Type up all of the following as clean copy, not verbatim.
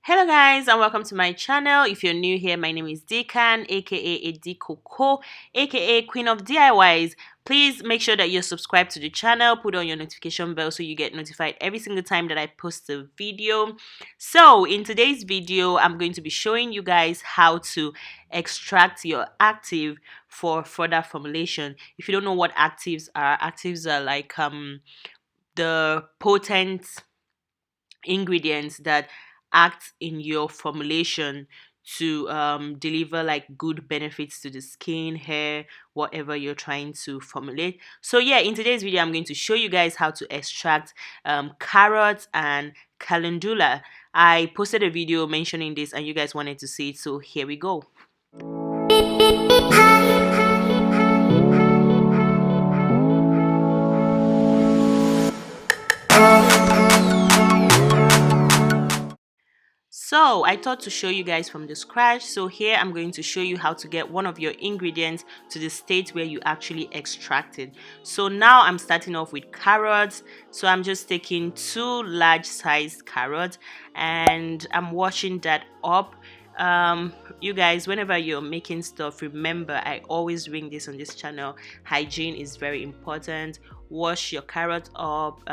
Hello guys and welcome to my channel. If you're new here, my name is Dekan, aka Edikoko, aka Queen of DIYs. Please make sure that you're subscribed to the channel, put on your notification bell so you get notified every single time that I post a video. So in today's video, I'm going to be showing you guys how to extract your active for further formulation. If you don't know what actives are like the potent ingredients that act in your formulation to deliver like good benefits to the skin, hair, whatever you're trying to formulate. So yeah, in today's video I'm going to show you guys how to extract carrots and calendula. I posted a video mentioning this and you guys wanted to see it, so here we go. So I thought to show you guys from the scratch. So here I'm going to show you how to get one of your ingredients to the state where you actually extract it. So now I'm starting off with carrots. So I'm just taking 2 large sized carrots and I'm washing that up. You guys, whenever you're making stuff, remember, I always bring this on this channel, hygiene is very important. Wash your carrot up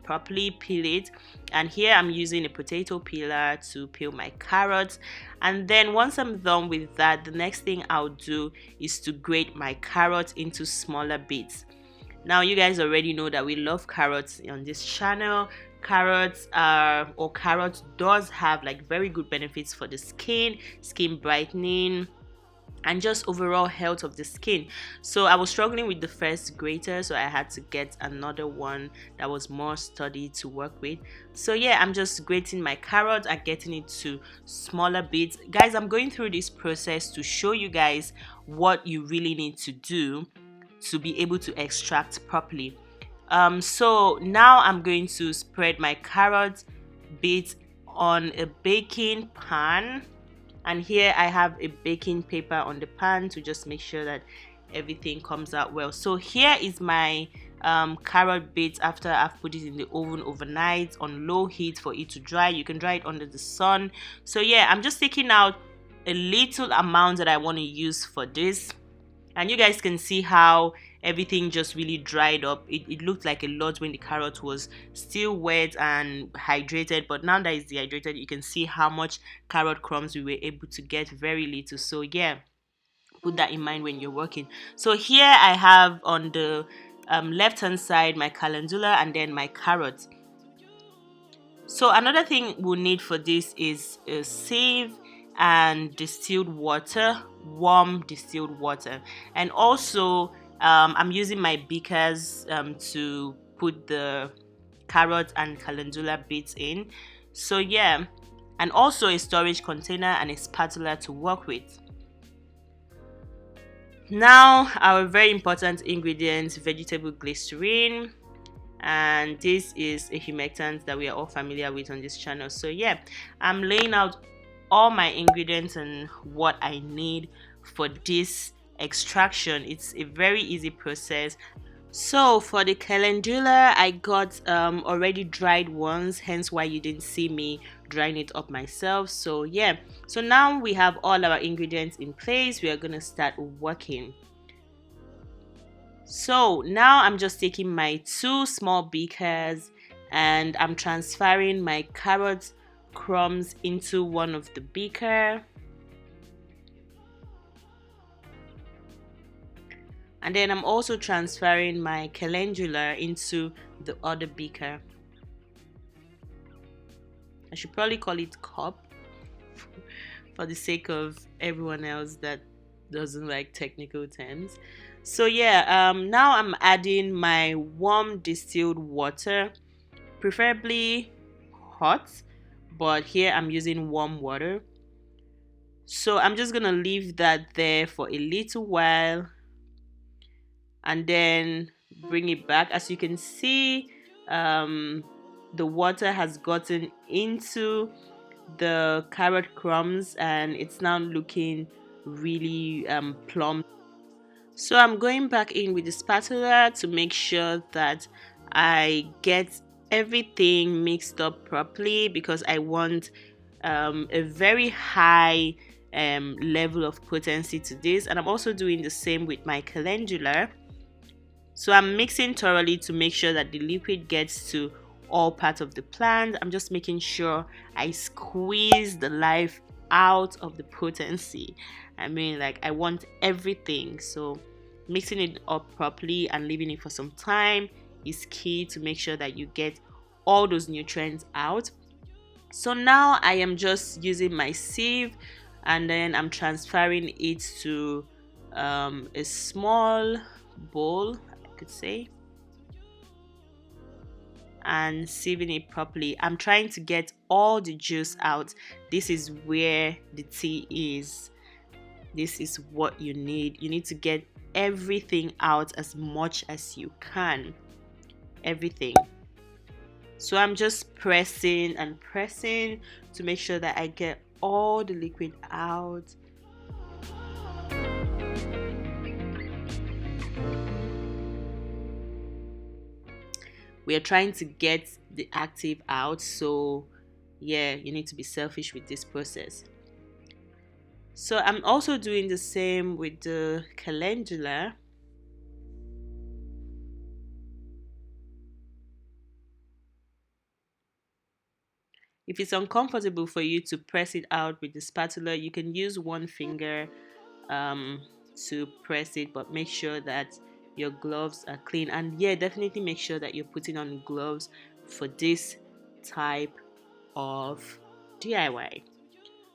properly, peel it, and here I'm using a potato peeler to peel my carrots. And then once I'm done with that, the next thing I'll do is to grate my carrots into smaller bits. Now you guys already know that we love carrots on this channel. Carrots does have like very good benefits for the skin brightening, and just overall health of the skin. So I was struggling with the first grater, so I had to get another one that was more sturdy to work with. So yeah, I'm just grating my carrot and getting it to smaller bits. Guys, I'm going through this process to show you guys what you really need to do to be able to extract properly. So now I'm going to spread my carrot bits on a baking pan, and here I have a baking paper on the pan to just make sure that everything comes out well. So here is my carrot bits after I've put it in the oven overnight on low heat for it to dry. You can dry it under the sun. So yeah, I'm just taking out a little amount that I want to use for this, and you guys can see how everything just really dried up. It looked like a lot when the carrot was still wet and hydrated, but now that it's dehydrated, you can see how much carrot crumbs we were able to get. Very little. So yeah, put that in mind when you're working. So here I have on the left hand side my calendula and then my carrots. So another thing we'll need for this is a sieve and distilled water, warm distilled water, and also I'm using my beakers to put the carrot and calendula bits in. So yeah, and also a storage container and a spatula to work with. Now our very important ingredient, vegetable glycerin, and this is a humectant that we are all familiar with on this channel. So yeah, I'm laying out all my ingredients and what I need for this extraction. It's a very easy process. So for the calendula, I got already dried ones, hence why you didn't see me drying it up myself. So yeah, so now we have all our ingredients in place. We are gonna start working. So now I'm just taking my 2 small beakers and I'm transferring my carrot crumbs into one of the beaker, and then I'm also transferring my calendula into the other beaker. I should probably call it cup for the sake of everyone else that doesn't like technical terms. So yeah, now I'm adding my warm distilled water, preferably hot, but here I'm using warm water. So I'm just gonna leave that there for a little while and then bring it back. As you can see, the water has gotten into the carrot crumbs and it's now looking really plump. So I'm going back in with the spatula to make sure that I get everything mixed up properly, because I want a very high level of potency to this, and I'm also doing the same with my calendula. So I'm mixing thoroughly to make sure that the liquid gets to all parts of the plant. I'm just making sure I squeeze the life out of the potency. I mean, like, I want everything. So mixing it up properly and leaving it for some time is key to make sure that you get all those nutrients out. So now I am just using my sieve, and then I'm transferring it to a small bowl, I could say, and sieving it properly. I'm trying to get all the juice out. This is where the tea is. This is what you need. You need to get everything out as much as you can. Everything. So I'm just pressing and pressing to make sure that I get all the liquid out. We are trying to get the active out, so yeah, you need to be selfish with this process. So I'm also doing the same with the calendula. If it's uncomfortable for you to press it out with the spatula, you can use one finger to press it, but make sure that your gloves are clean. And yeah, definitely make sure that you're putting on gloves for this type of DIY.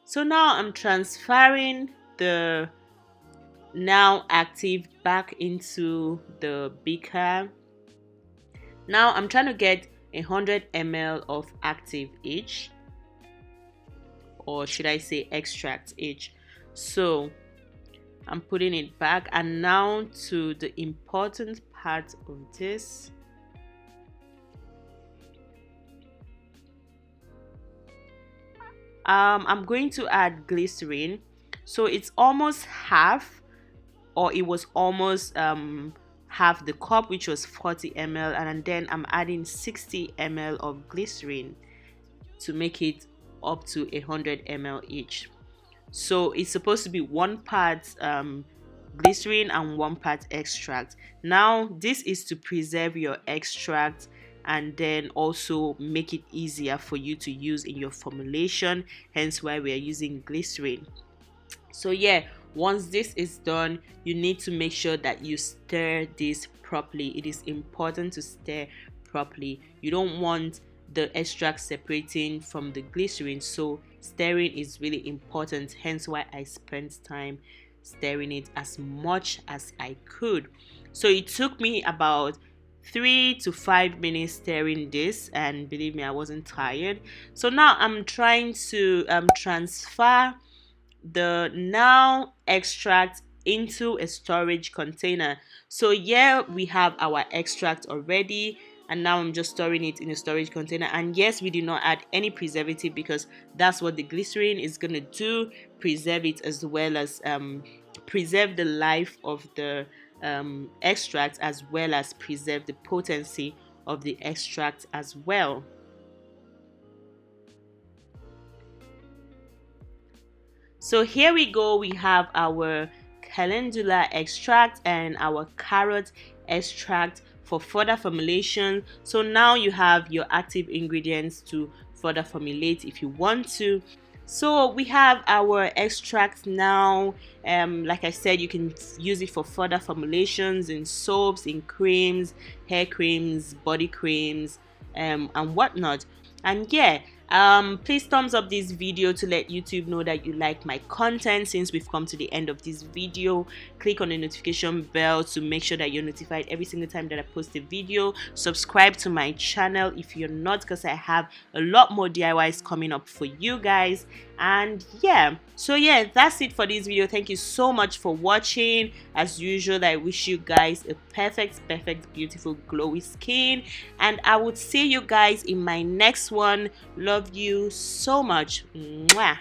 So now I'm transferring the now active back into the beaker. Now I'm trying to get 100 ml of active each, or should I say extract each. So I'm putting it back, and now to the important part of this. I'm going to add glycerin. So it's almost half, or it was almost half the cup, which was 40 ml, and then I'm adding 60 ml of glycerin to make it up to 100 ml each. So it's supposed to be 1 part glycerin and 1 part extract. Now this is to preserve your extract and then also make it easier for you to use in your formulation, hence why we are using glycerin. So yeah, once this is done, you need to make sure that you stir this properly. It is important to stir properly. You don't want the extract separating from the glycerin, so stirring is really important, hence why I spent time stirring it as much as I could. So it took me about 3 to 5 minutes stirring this, and believe me, I wasn't tired. So now I'm trying to transfer the now extract into a storage container. So here we have our extract already, and now I'm just storing it in a storage container. And yes, we did not add any preservative because that's what the glycerin is going to do, preserve it, as well as preserve the life of the extract, as well as preserve the potency of the extract as well. So here we go, we have our calendula extract and our carrot extract for further formulation. So now you have your active ingredients to further formulate if you want to. So we have our extract now. Like I said, you can use it for further formulations in soaps, in creams, hair creams, body creams, and whatnot. And yeah, please thumbs up this video to let YouTube know that you like my content. Since we've come to the end of this video, click on the notification bell to make sure that you're notified every single time that I post a video. Subscribe to my channel if you're not, because I have a lot more DIYs coming up for you guys. And yeah, so yeah, that's it for this video. Thank you so much for watching. As usual, I wish you guys a perfect, beautiful, glowy skin, and I would see you guys in my next one. Love you so much. Mwah.